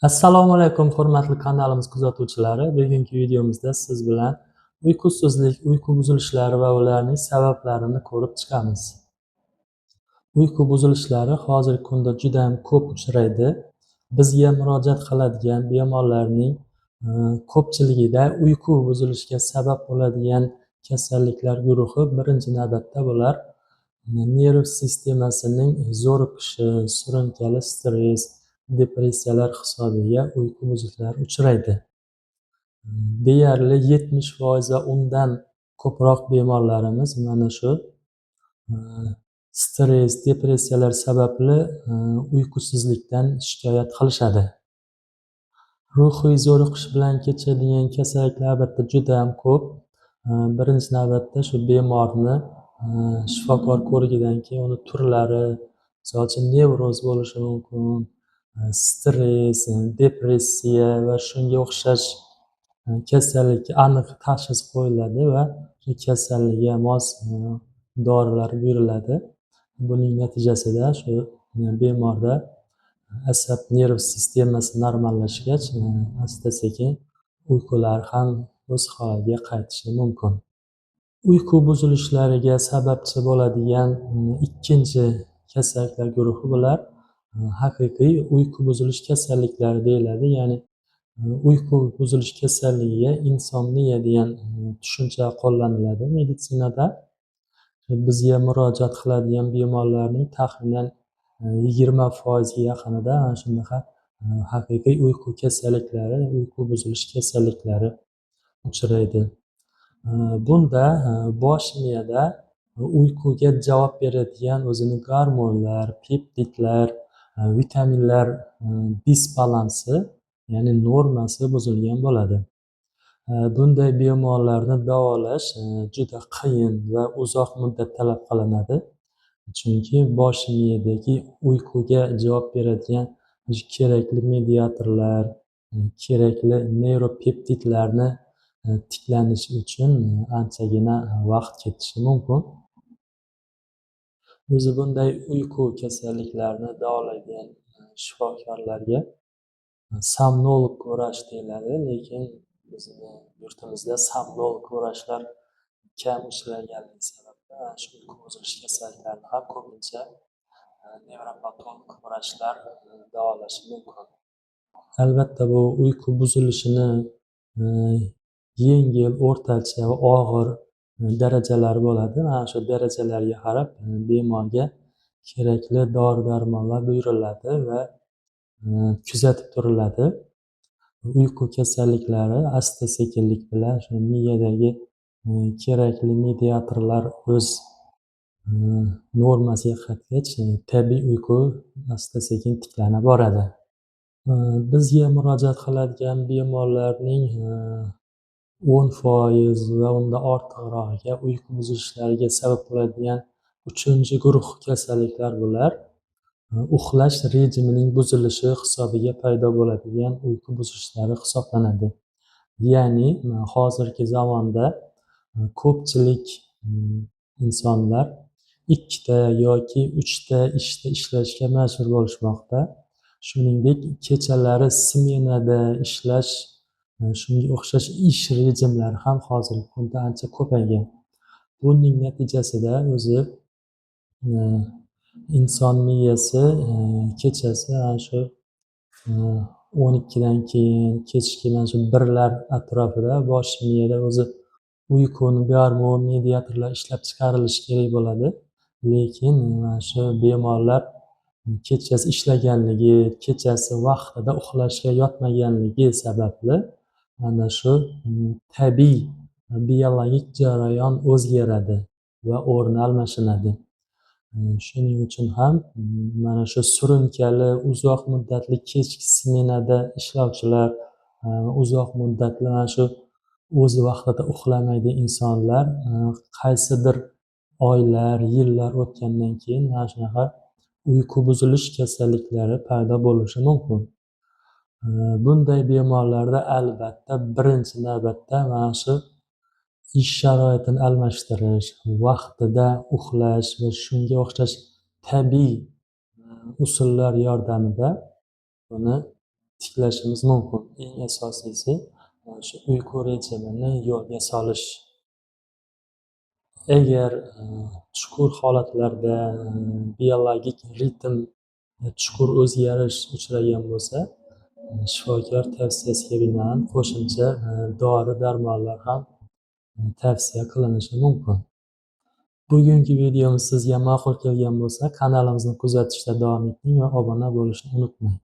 Assalomu alaykum, hurmatli kanalimiz kuzatuvchilari. Bugungi videomizda siz bilan uyqusizlik, uyqu buzilishlari va ularning sabablarini ko'rib chiqamiz. Uyqu buzilishlari hozirgi kunda juda ham ko'p uchraydi. Bizga murojaat qiladigan bemorlarning ko'pchiligida uyqu buzilishiga sabab bo'ladigan kasalliklar guruhi birinchi navbatda bular nerv sistemasining zo'riqishi, surunkali stress, depressiyalar hisobiga uyqu buziliklari uchraydi. Deyarli 70% va undan ko'proq bemorlarimiz mana shu stress, depressiyalar sababli uyqusizlikdan shikoyat qilishadi. Ruhiy zo'riqish bilan kechadigan kasalliklar albatta juda ham ko'p. Birinchi navbatda shu bemorni shifokor ko'rigidan keyin uni turlari, misol uchun nevroz bo'lishi mumkin, stress, depressiya va shunga o'xshash kasallikka aniq tashxis qo'yiladi va shu kasallikka mos dorilar buyuriladi. Buning natijasida shu bemorda asab nerv sistemasi normallashgach, asta-sekin uyqular ham o'z holiga qaytishi mumkin. Uyqu buzilishlariga sababchi bo'ladigan ikkinchi kasalliklar guruhi bular haqiqiy uyqu buzilish kasalliklari deyiladi. Ya'ni uyqu buzilish kasalligiga insomniya degan tushuncha qo'llaniladi meditsinada. Bizga murojaat qiladigan bemorlarning taxminan 20% ga yaqinida ana shunaqa haqiqiy uyqu kasalliklari, uyqu buzilish kasalliklari uchraydi. Bunda bosh miyada uyquga javob beradigan o'zini gormonlar, peptidlar, vitaminlar disbalansi, ya'ni normasi buzilgan bo'ladi. Bunday bemorlarni davolash juda qiyin va uzoq muddat talab qilinadi. Chunki bosh miyadagi uyquga javob beradigan kerakli mediatorlar, kerakli neyropeptidlarni tiklanishi uchun anchagina vaqt ketishi mumkin. O'zi bunday uyqu kasalliklarini davolaydigan shifokorlarga somnolog vrach deyiladi, lekin bizni yurtimizda somnolog vrachlar kam uchraganligi sababli shu uyqu buzilish kasalliklarini ham ko'pincha nevropatolog vrachlar davolashi mumkin. Albatta bu uyqu buzilishini yengil, o'rtacha va og'ir darajalari bo'ladi. Mana shu darajalarga qarab bemorga kerakli dori-darmonlar buyuriladi va kuzatib turiladi. Uyqu kasalliklari asta-sekinlik bilan shu miyadagi kerakli mediatorlar o'z normasiga qaytgach, tabiiy uyqu asta-sekin tiklana boradi. Bizga murojaat qiladigan bemorlarning 10% va undan ortiqrog'iga uyqu buzilishlariga sabab bo'ladigan uchinchi guruh kasalliklar bular uxlash rejimining buzilishi hisobiga paydo bo'ladigan uyqu buzilishlari hisoblanadi. Ya'ni hozirgi zamonda ko'pchilik insonlar 2 ta yoki 3 ta ishda ishlashga majbur bo'lishmoqda. Shuningdek, kechalari smenada ishlash, shunga o'xshash ish rejimlari ham hozirgi kunda ancha ko'paygan. Buning natijasida o'zi inson miyasi kechasi ana shu 12 dan keyin, kechki mana shu 1 lar atrofida bosh miyada o'zi uyquni gormon, mediatorlar ishlab chiqarilishi kerak bo'ladi. Lekin mana shu bemorlar kechasi ishlaganligi, kechasi vaqtida uxlashga yotmaganligi sababli mana shu tabiiy biologik jarayon o'zgaradi va o'rni almashinadi. Shuning uchun ham mana shu surunkali uzoq muddatli kechki smenada ishlovchilar, uzoq muddatli mana shu o'z vaqtida uxlamaydi insonlar qaysidir oylar, yillar o'tgandan keyin mana shunaqa uyqu buzilish kasalliklari paydo bo'lishi mumkin. Bunday bemorlarda albatta birinchi navbatda mana shu ish sharoitini almashtirish, vaqtida uxlash va shunga o'xshash tabiiy usullar yordamida buni tiklashimiz mumkin. Eng asosiysi shu uyqu rejimini yo'lga solish. Agar chuqur holatlarda biologik ritm chuqur o'zgarish uchragan bo'lsa, shifokor tavsiyasiga binoan qo'shimcha dori-darmonlar ham tavsiya qilinishi mumkin. Bugungi videomiz sizga ma'qul kelgan bo'lsa, kanalimizni kuzatishda davom eting va obuna bo'lishni unutmang.